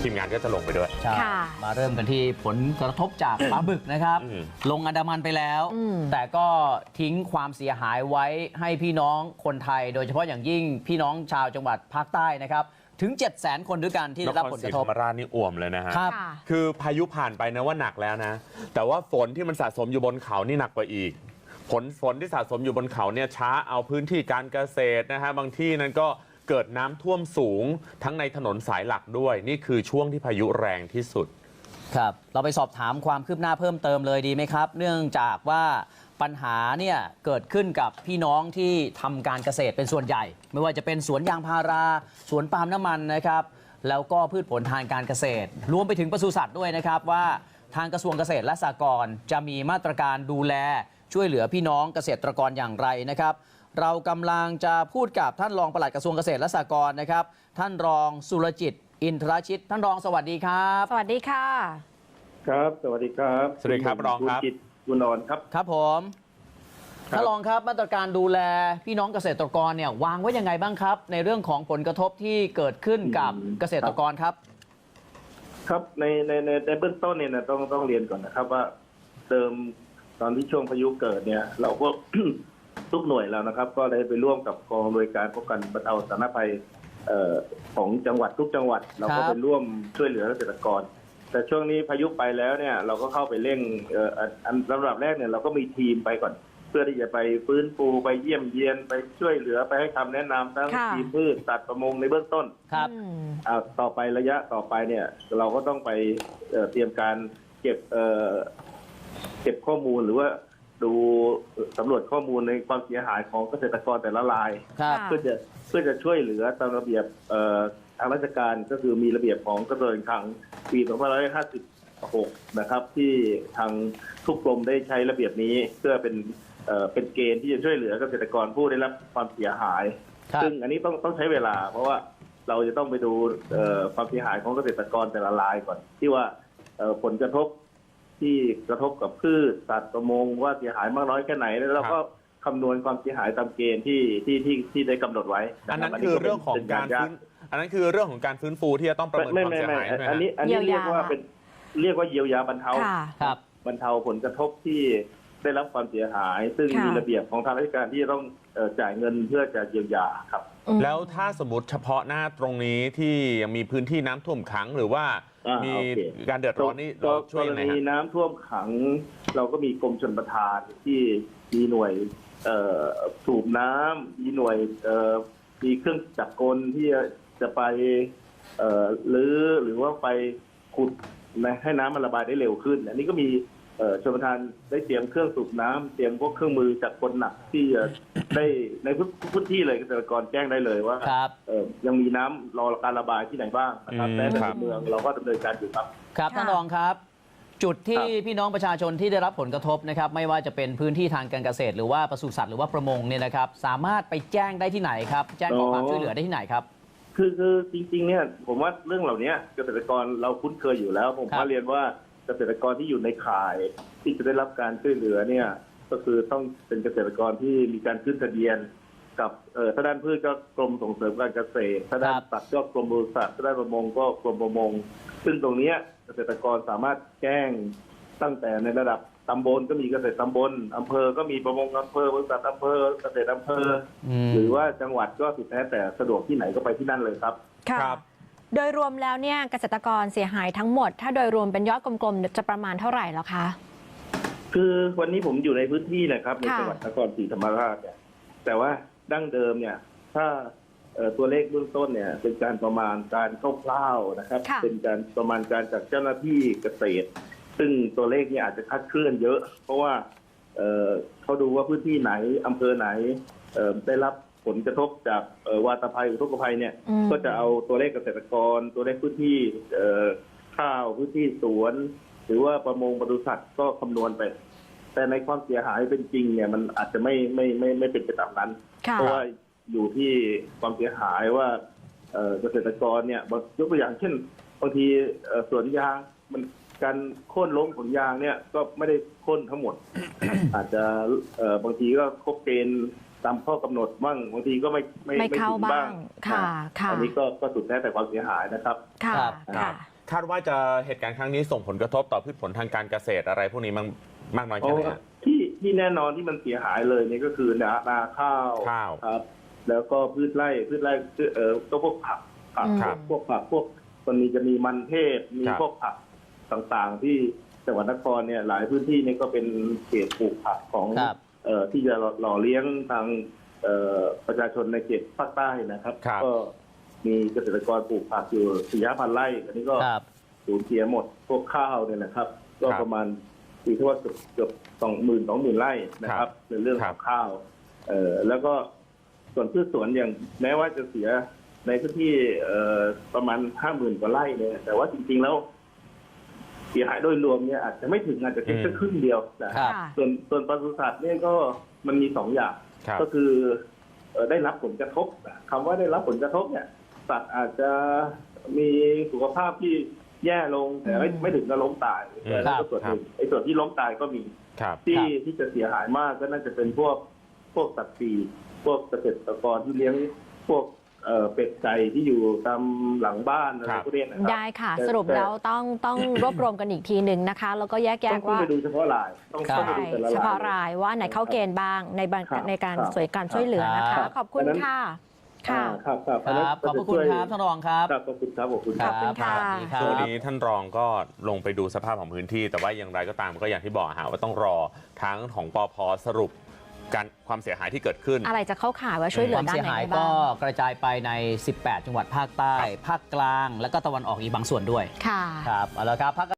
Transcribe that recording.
ทีมงานก็จะลงไปด้วยใช่มาเริ่มกันที่ผลกระทบจากปลาบึกนะครับลงอันดามันไปแล้วแต่ก็ทิ้งความเสียหายไว้ให้พี่น้องคนไทยโดยเฉพาะอย่างยิ่งพี่น้องชาวจังหวัดภาคใต้นะครับถึง 700,000 คนด้วยกันที่ได้รับผลกระทบนครศรีธรรมราชนี่อ่วมเลยนะฮะคือพายุผ่านไปนะว่าหนักแล้วนะแต่ว่าฝนที่มันสะสมอยู่บนเขานี่หนักกว่าอีกฝนที่สะสมอยู่บนเขาเนี่ยช้าเอาพื้นที่การเกษตรนะฮะบางที่นั้นก็เกิดน้ำท่วมสูงทั้งในถนนสายหลักด้วยนี่คือช่วงที่พายุแรงที่สุดครับเราไปสอบถามความคืบหน้าเพิ่มเติมเลยดีไหมครับเนื่องจากว่าปัญหาเนี่ยเกิดขึ้นกับพี่น้องที่ทำการเกษตรเป็นส่วนใหญ่ไม่ว่าจะเป็นสวนยางพาราสวนปาล์มน้ำมันนะครับแล้วก็พืชผลทางการเกษตรรวมไปถึงปศุสัตว์ด้วยนะครับว่าทางกระทรวงเกษตรและสหกรณ์จะมีมาตรการดูแลช่วยเหลือพี่น้องเกษตรกรอย่างไรนะครับเรากำลังจะพูดกับท่านรองปลัดกระทรวงเกษตรและสหกรณ์นะครับท่านรองสุรจิตอินทรชิตท่านรองสวัสดีครับสวัสดีค่ะครับสวัสดีครับสวัสดีครับรองครับคุณนอนครับครับผมท่านรองครับมาตรการดูแลพี่น้องเกษตรกรเนี่ยวางไว้ยังไงบ้างครับในเรื่องของผลกระทบที่เกิดขึ้นกับเกษตรกรครับครับในเบื้องต้นเนี่ยนะต้องเรียนก่อนนะครับว่าเดิมตอนที่ช่วงพายุเกิดเนี่ยเราก็ ทุกหน่วยแล้วนะครับ ก็ได้ไปร่วมกับกองอำนวยการป้องกันบรรเทาสาธารณภัยของจังหวัดทุกจังหวัดเราก็ไปร่วมช่วยเหลือเกษตรกรแต่ช่วงนี้พายุไปแล้วเนี่ยเราก็เข้าไปเร่งอันลำดับแรกเนี่ยเราก็มีทีมไปก่อนเพื่อที่จะไปฟื้นฟูไปเยี่ยมเยียนไปช่วยเหลือไปให้คำแนะนำทั้งทีมพืชสัตว์ประมงในเบื้องต้นครับต่อไประยะต่อไปเนี่ยเราก็ต้องไปเตรียมการเก็บข้อมูลหรือว่าดูสำรวจข้อมูลในความเสียหายของเกษตรกรแต่ละรายเพื่อจะช่วยเหลือตามระเบียบทางราชการก็คือมีระเบียบของกระทรวงการคลังปี2556นะครับที่ทางทุกกรมได้ใช้ระเบียบนี้เพื่อเป็นเกณฑ์ที่จะช่วยเหลือเกษตรกรผู้ได้รับความเสียหายซึ่งอันนี้ต้องใช้เวลาเพราะว่าเราจะต้องไปดูความเสียหายของเกษตรกรแต่ละรายก่อนที่ว่าผลกระทบที่กระทบกับพืชสัตว์ประมงว่าเสียหายมากน้อยแค่ไหนแล้วเราก็คำนวณความเสียหายตามเกณฑ์ที่ได้กำหนดไว้อันนั้นคือเรื่องของการฟื้นฟูที่จะต้องประเมินความเสียหายอันนี้เรียกว่าเยียวยาบรรเทาบรรเทาผลกระทบที่ได้รับความเสียหายซึ่งมีระเบียบของทางราชการที่จะต้องจ่ายเงินเพื่อจะเยียวยาครับแล้วถ้าสมมติเฉพาะหน้าตรงนี้ที่ยังมีพื้นที่น้ำท่วมขังหรือว่ามีการเดือดร้อนนี่เราช่วยยังไงครับมีน้ำท่วมขังเราก็มีกรมชลประทานที่มีหน่วยสูบน้ำมีหน่วยมีเครื่องจักรกลที่จะไปหรือว่าไปขุดให้น้ำมันระบายได้เร็วขึ้นอันนี้ก็มีชลประทานได้เตรียมเครื่องสูบน้ำเตรียมพวกเครื่องมือจักรกลหนักที่ได้ในทุกพื้นที่เลยเกษตรกรแจ้งได้เลยว่ายังมีน้ำรอการระบายที่ไหนบ้างนะครับแต่ในเมืองเราก็ดำเนินการอยู่ครับครับท่านรองครับจุดที่พี่น้องประชาชนที่ได้รับผลกระทบนะครับไม่ว่าจะเป็นพื้นที่ทางการเกษตรหรือว่าปศุสัตว์หรือว่าประมงเนี่ยนะครับสามารถไปแจ้งได้ที่ไหนครับแจ้งขอความช่วยเหลือได้ที่ไหนครับคือจริงๆเนี่ยผมว่าเรื่องเหล่านี้เกษตรกรเราคุ้นเคยอยู่แล้วผมก็เรียนว่าเกษตรกรที่อยู่ในข่ายที่จะได้รับการช่วยเหลือเนี่ยก็คือต้องเป็นเกษตรกรที่มีการขึ้นทะเบียนกับถ้าด้านพืชก็กรมส่งเสริมการเกษตรถ้าด้านสัตว์ก็กรมปศุสัตว์ถ้าด้านประมงก็กรมประมงซึ่งตรงนี้เกษตรกรสามารถแจ้งตั้งแต่ในระดับตำบลก็มีเกษตรตำบลอำเภอก็มีประมงอำเภอบริษัทอำเภอเกษตรอำเภอหรือว่าจังหวัดก็สุดแท้แต่สะดวกที่ไหนก็ไปที่นั่นเลยครับครับโดยรวมแล้วเนี่ยเกษตรกรเสียหายทั้งหมดถ้าโดยรวมเป็นยอดกลมๆจะประมาณเท่าไหร่แล้วคะคือวันนี้ผมอยู่ในพื้นที่นะครับในจังหวัดนครศรีธรรมราชเนี่ยแต่ว่าดั้งเดิมเนี่ยถ้าตัวเลขเบื้องต้นเนี่ยเป็นการประมาณการคร่าวๆนะครับเป็นการประมาณการจากเจ้าหน้าที่เกษตรซึ่งตัวเลขเนี่ยอาจจะคลาดเคลื่อนเยอะเพราะว่าเขาดูว่าพื้นที่ไหนอำเภอไหนได้รับผลกระทบจากวาตภัยอุทกภัยเนี่ยก็จะเอาตัวเลขเกษตรกรตัวเลขพื้นที่ข้าวพื้นที่สวนหรือว่าประมงปศุสัตว์ก็คำนวณไปแต่ในความเสียหายเป็นจริงเนี่ยมันอาจจะไม่เป็นไปตามนั้นเพราะว่าอยู่ที่ความเสียหายว่าเกษตรกรเนี่ยยกตัวอย่างเช่นบางทีสวนยางมันการโค่นล้มของยางเนี่ยก็ไม่ได้โค่นทั้งหมด อาจจะบางทีก็ครบเกณฑ์ตามข้อกำหนดบ้างบางทีก็ไม่เข้าบ้างค่ะอันนี้ก็สุดแท้แต่ความเสียหายนะครับค่ะ คาดว่าจะเหตุการณ์ครั้งนี้ส่งผลกระทบต่อพืชผลทางการเกษตรอะไรพวกนี้มากน้อยแค่ไหนฮะ ที่แน่นอนที่มันเสียหายเลยนี่ก็คือนาข้าว ข้าว ครับ แล้วก็พืชไร่ก็พวกผัก ครับ พวกผักพวกมันจะมีมันเทศมี ครับ พวกผักต่างๆ ที่จังหวัดนครเนี่ยหลายพื้นที่นี่ก็เป็นเขตปลูกผักของ ครับ ที่จะหล่อเลี้ยงทางประชาชนในเขตภาคใต้นะครับ ครับ ก็มีเกษตรกรปลูกผักอยู่ 4,000 ไร่อันนี้ก็ ครับ สูญเสียหมดพวกข้าวเนี่ยนะครับ ก็ ครับ ประมาณตีเท่าว่าเกือบ20,000 ไร่นะครับในเรื่อง ค ข รั อบ งข้าวแล้วก็ส่วนพืชสวนอย่างแม้ว่าจะเสียในพื้นที่ประมาณ 50,000 กว่าไร่เนี่ยแต่ว่าจริงๆแล้วเสียหายโดยรวมเนี่ยอาจจะไม่ถึงอาจจะแค่ครึ่งเดียวนะครับ ส่วนปศุสัตว์เนี่ยก็มันมี2 อย่าง ครับ ก็คือได้รับผลกระทบคำว่าได้รับผลกระทบเนี่ยสัตว์อาจจะมีสุขภาพที่แย่ลงแต่ไม่ถึงกับล้มตาย แล้วก็ส่วนหนึ่งไอ้ส่วนที่ล้มตายก็มี ครับ ที่จะเสียหายมากก็น่าจะเป็นพวกสัตว์ปีกพวกเกษตรกรที่เลี้ยงพวกเป็ดไก่ที่อยู่ตามหลังบ้านอะไร ครับ พวกนี้นะครับ ได้ค่ะ สรุปแล้วต้องรวบรวมกันอีกทีหนึ่งนะคะ แล้วก็แยก ต้อง ว่า ไปดูเฉพาะรายต้อง ครับ ไปดูแต่ละ เฉ ราย พาะรายว่าไหนเข้าเกณฑ์บ้างในการช่วยเหลือนะคะ ครับ ขอบคุณค่ะ ค่ะ ครับ ครับขอบพระคุณครับท่านรองครับ ครับขอบคุณครับขอบคุณ ขอบคุณค่ะ สวัสดีครับ ช่วงนี้ท่านรองก็ลงไปดูสภาพของพื้นที่ แต่ว่าอย่างไรก็ตามก็อย่างที่บอกหาว่าต้องรอทั้งของปพสรุปความเสียหายที่เกขึ้น อะไรจะเข้าข่ายว่าช่วยเหลื ค อ วาม ด้าน เสีย ไหน หาย ได้ ก็ บ้าง กระจายไปใน 18 จังหวัดภาคใต้ ภาคกลาง และก็ตะวันออกอีกบางส่วนด้วย ค่ะ ครับเอาละครับพัก